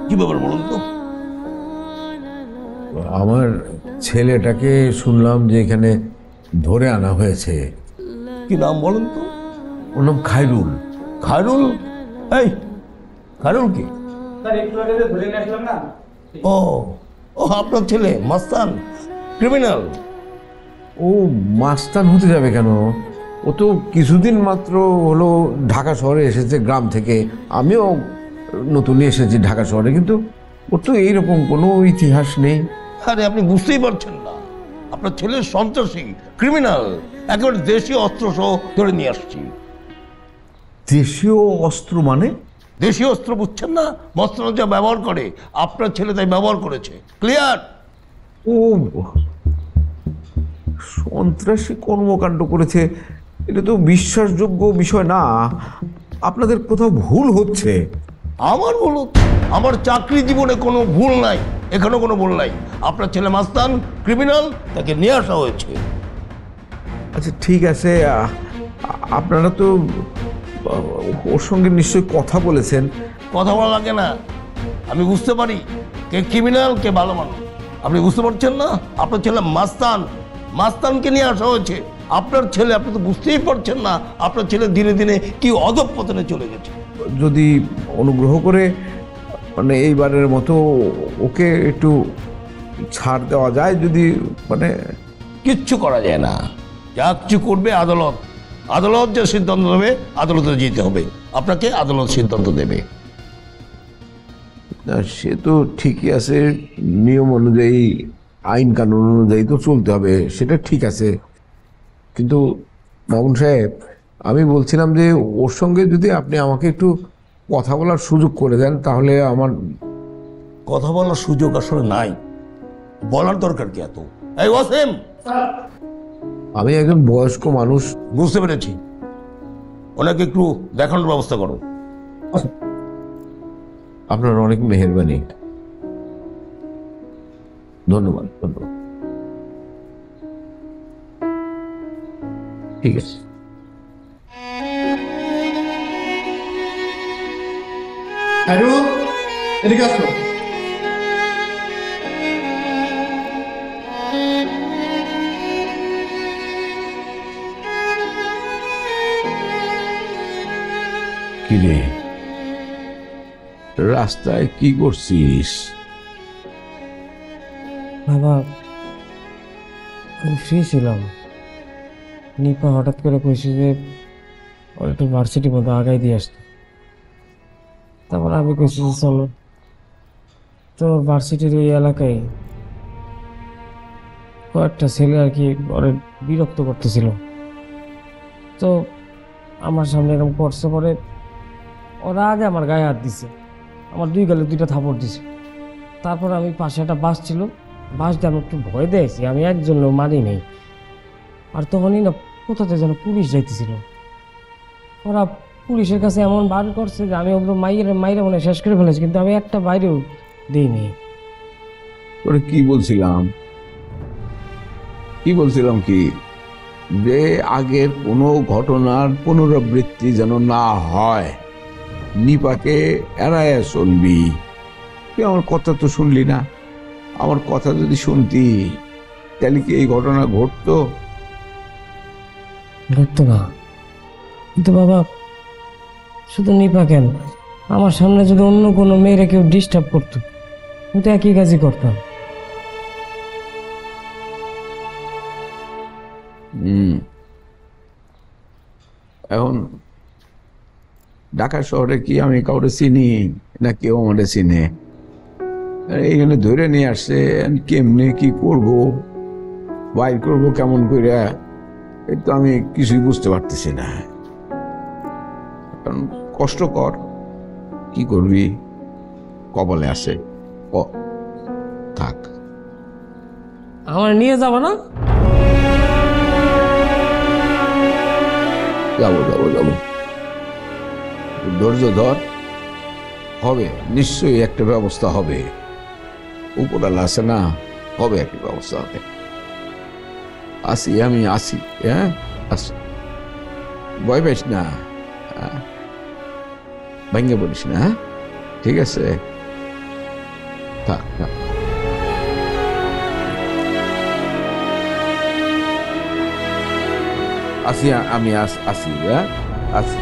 কি ব্যাপার বলুন তো? আমার ছেলেটাকে শুনলাম যে এখানে ধরে আনা হয়েছে। কি নাম বলুন তো? ওর নাম খায়রুল। খায়রুল? এই খায়রুল কি? ও ও আপনার ছেলে মাস্তান, ক্রিমিনাল। ও মাস্তান হতে যাবে কেন? ও তো কিছুদিন মাত্র হলো ঢাকা শহরে এসেছে গ্রাম থেকে, আমিও নতুনই এসেছি ঢাকা শহরে, কিন্তু ওর তো এইরকম কোনো ইতিহাস নেই। আরে আপনি বুঝতেই পারছেন না, আপনার ছেলে সন্ত্রাসী, ক্রিমিনাল, একেবারে দেশীয় অস্ত্র সহ ধরে নিয়ে আসছি। দেশীয় অস্ত্র মানে? দেশীয় অস্ত্র বুঝছেন না? মস্তান যা ব্যবহার করে, আপনার ছেলে তাই ব্যবহার করেছে। ক্লিয়ার? ও সন্ত্রাসী কর্মকাণ্ড করেছে, এটা তো বিশ্বাসযোগ্য বিষয় না। আপনাদের কোথাও ভুল হচ্ছে। আমার ভুল? আমার চাকরি জীবনে কোনো ভুল নাই, এখানে কোনো ভুল নাই। আপনার ছেলে মাস্তান, ক্রিমিনাল, তাকে নিয়ে আসা হয়েছে। আচ্ছা ঠিক আছে, আপনারা তো ওর সঙ্গে নিশ্চয়ই কথা বলেছেন। কথা বলা লাগে না, আমি বুঝতে পারি কে ক্রিমিনাল কে ভালো মানুষ। আপনি বুঝতে পারছেন না? আপনার ছেলে মাস্তান, মাস্তানকে নিয়ে আসা হয়েছে। আপনার ছেলে, আপনি তো বুঝতেই পারছেন না, আপনার ছেলে দিনে দিনে কি অধঃপতনে চলে গেছে। যদি অনুগ্রহ করে মানে এইবারের মতো ওকে একটু ছাড় দেওয়া যায়, যদি মানে। কিচ্ছু করা যায় না, যা কিছু করবে আদালত। আদালত যে সিদ্ধান্ত দেবে, আদালতে যেতে হবে। আপনাকে আদালত সিদ্ধান্ত দেবে। না সে তো ঠিকই আছে, নিয়ম অনুযায়ী, আইন কানুন অনুযায়ী তো চলতে হবে, সেটা ঠিক আছে। কিন্তু মামুন সাহেব, আমি বলছিলাম যে ওর সঙ্গে যদি আপনি আমাকে একটু কথা বলার সুযোগ করে দেন, তাহলে আমার। কথা বলার সুযোগ আসলে নাই, বলার দরকার কি এত? এই ওয়াসিম, আমি একজন বয়স্ক মানুষ। বুঝতে পেরেছি, ওনাকে একটু দেখানোর ব্যবস্থা করো। আপনার অনেক মেহেরবানি, ধন্যবাদ ধন্যবাদ। ঠিক আছে। এদিকে আসো। কি রে, রাস্তায় কি করছিস? বাবা আমি ফ্রি ছিলাম, নিপা হঠাৎ করে কইছে যে ওর একটু ভার্সিটির মতো আগাই দিয়ে আসতো। তারপর আমি কইছি যে চলো, তো ভার্সিটির ওই এলাকায় কয়েকটা ছেলে আর কি ওরে বিরক্ত করতেছিল, তো আমার সামনে এরকম করছে, পরে ওরা আগে আমার গায়ে হাত দিছে, আমার 2 গালে 2টা থাপড় দিছে। তারপর আমি পাশে একটা বাস ছিল, বাস দিয়ে আমি একটু ভয় দিয়েছি, আমি একজনও মারি নেই। আর তখনই না কোথাতে যেন পুলিশ যাইতেছিল, ওরা পুলিশের কাছে এমন বার করছে যে আমি ওগুলো মাইরে মনে শেষ করে ফেলেছি, কিন্তু আমি একটা বাইরেও দিইনি। তোরে কি বলছিলাম কি যে আগের কোনো ঘটনার পুনরাবৃত্তি যেন না হয়, নিপাকে এড়ায় চলবি। তুই আমার কথা তো শুনলি না, আমার কথা যদি শুনতি তাহলে কি এই ঘটনা ঘটতো? ঘটতো না। কিন্তু বাবা, শুধু নিপা কেন, আমার সামনে যদি অন্য কোনো মেয়েরা কেউ ডিস্টার্ব করতো, আমি তো একই কাজই করতাম। এখন ঢাকা শহরে কি আমি কাউরে চিনি না কেউ আমাদের চিনে? এইখানে ধরে নিয়ে আসছে, আমি কেমনে কি করব, বাইর করব কেমন করে, এই তো আমি কিছুই বুঝতে পারতেছি না। কারণ কষ্টকর, কি করবি, কপালে আসে। থাক, আমার নিয়ে যাব না? যাবো ধৈর্য ধর, হবে নিশ্চয়ই একটা ব্যবস্থা হবে। উপরালা আছে না, হবে একটা ব্যবস্থা হবে। আমি আসি, হ্যাঁ আসি, ভয় পাইস না, ভেঙে পড়িস না, ঠিক আছে? থাক থাক। আসি, আমি আসি, হ্যাঁ আসি।